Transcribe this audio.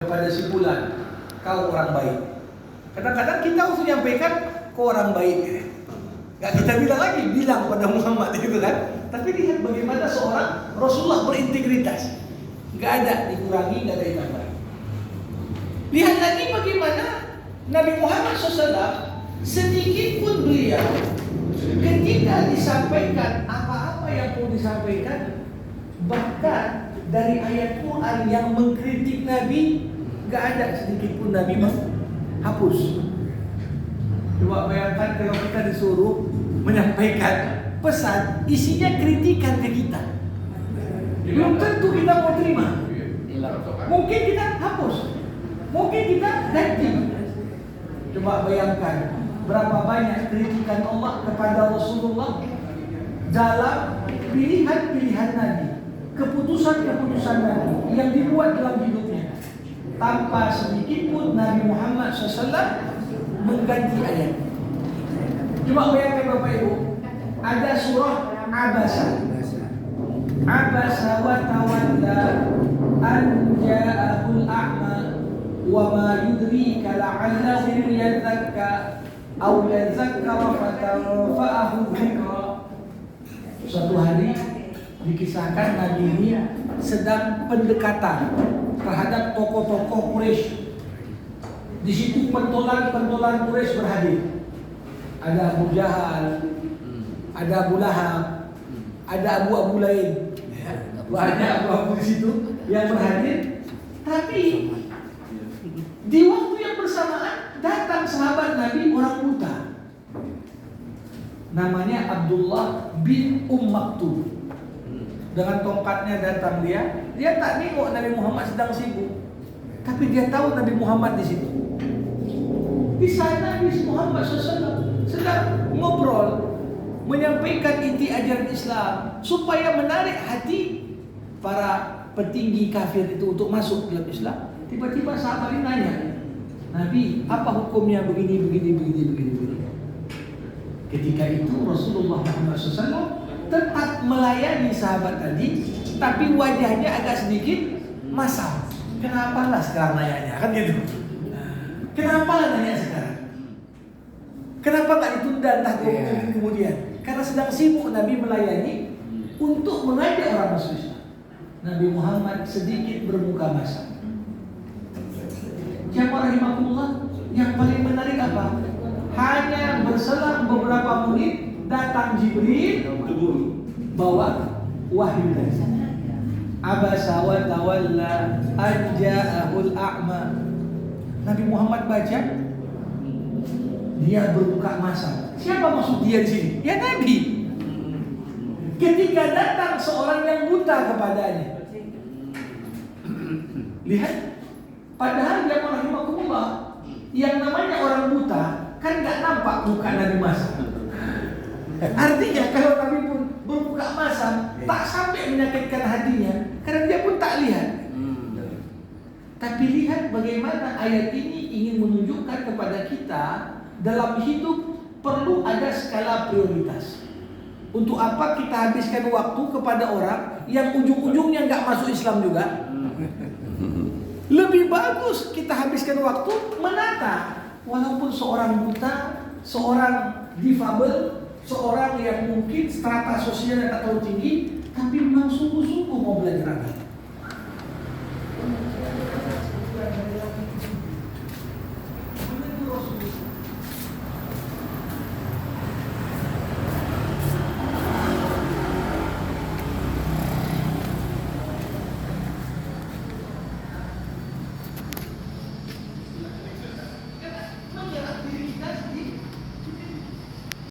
kepada si fulan, kau orang baik. Kadang-kadang kita harus menyampaikan kau orang baik. Gak kita bilang lagi, bilang pada Muhammad gitu kan. Tapi lihat bagaimana seorang Rasulullah berintegritas. Gak ada dikurangi, gak ada ditambah. Lihat lagi bagaimana Nabi Muhammad SAW, sedikit pun beliau ketika disampaikan apa-apa yang perlu disampaikan, bahkan dari ayat Quran yang mengkritik Nabi, gak ada sedikit pun Nabi menghapus. Coba bayangkan kalau kita disuruh menyampaikan pesan, isinya kritikan ke kita, belum tentu kita mau terima. Mungkin kita hapus, mungkin kita ganti. Coba bayangkan berapa banyak kritikan Allah kepada Rasulullah dalam pilihan-pilihan Nabi, keputusan-keputusan Nabi yang dibuat dalam hidupnya, tanpa sedikit pun Nabi Muhammad SAW mengganti ayat. Coba bayangkan Bapak Ibu, ada surah Abasa. Abasa wa tawalla an ja'ahul a'ma wa ma yudrika la'allahu yadzakka aw yadzakkara fatanfa'ahu dzikra. Suatu hari dikisahkan Nabi ini sedang pendekatan terhadap tokoh-tokoh Quraisy. Di situ pentolan-pentolan Quraisy berhadir. Ada Abu Jahal, ada Abu Lahab, ada Abu lain. Banyak Abu di situ yang berhadir. Tapi di waktu yang bersamaan datang sahabat Nabi orang buta. Namanya Abdullah bin Maktum. Dengan tongkatnya datang dia tak nengok Nabi Muhammad sedang sibuk. Tapi dia tahu Nabi Muhammad di situ. Di sana Nabi Muhammad SAW sedang ngobrol, menyampaikan inti ajaran Islam supaya menarik hati para petinggi kafir itu untuk masuk dalam Islam. Tiba-tiba sahabat ini nanya, Nabi, apa hukumnya begini. Ketika itu Rasulullah Muhammad SAW tetap melayani sahabat tadi, tapi wajahnya agak sedikit masam. Kenapa lah sekarang nanya kan gitu? Kenapa lah nanya sekarang? Kenapa nggak ditunda entah kemudian? Karena sedang sibuk Nabi melayani untuk mengajak orang masuk Islam. Nabi Muhammad sedikit bermuka masam. Jamaah rahimakumullah, yang paling menarik apa? Hanya berselang beberapa menit datang Jibril bawa wahyu dari sana. Abasa wa tawalla an ja'ahul a'ma. Nabi Muhammad baca, dia berbuka masam. Siapa maksud dia di sini? Ya Nabi. Ketika datang seorang yang buta kepadanya. Lihat, padahal dia rahimakumullah, yang namanya orang buta kan nggak nampak muka Nabi masam. Artinya kalau Nabi pun berbuka masam, tak sampai menyakitkan hatinya, karena dia pun tak lihat. Tapi lihat bagaimana ayat ini ingin menunjukkan kepada kita dalam hidup perlu ada skala prioritas. Untuk apa kita habiskan waktu kepada orang yang ujung-ujungnya nggak masuk Islam juga? Lebih bagus kita habiskan waktu menata, walaupun seorang buta, seorang difabel, seorang yang mungkin strata sosialnya tak terlalu tinggi, tapi memang sungguh-sungguh mau belajar agama.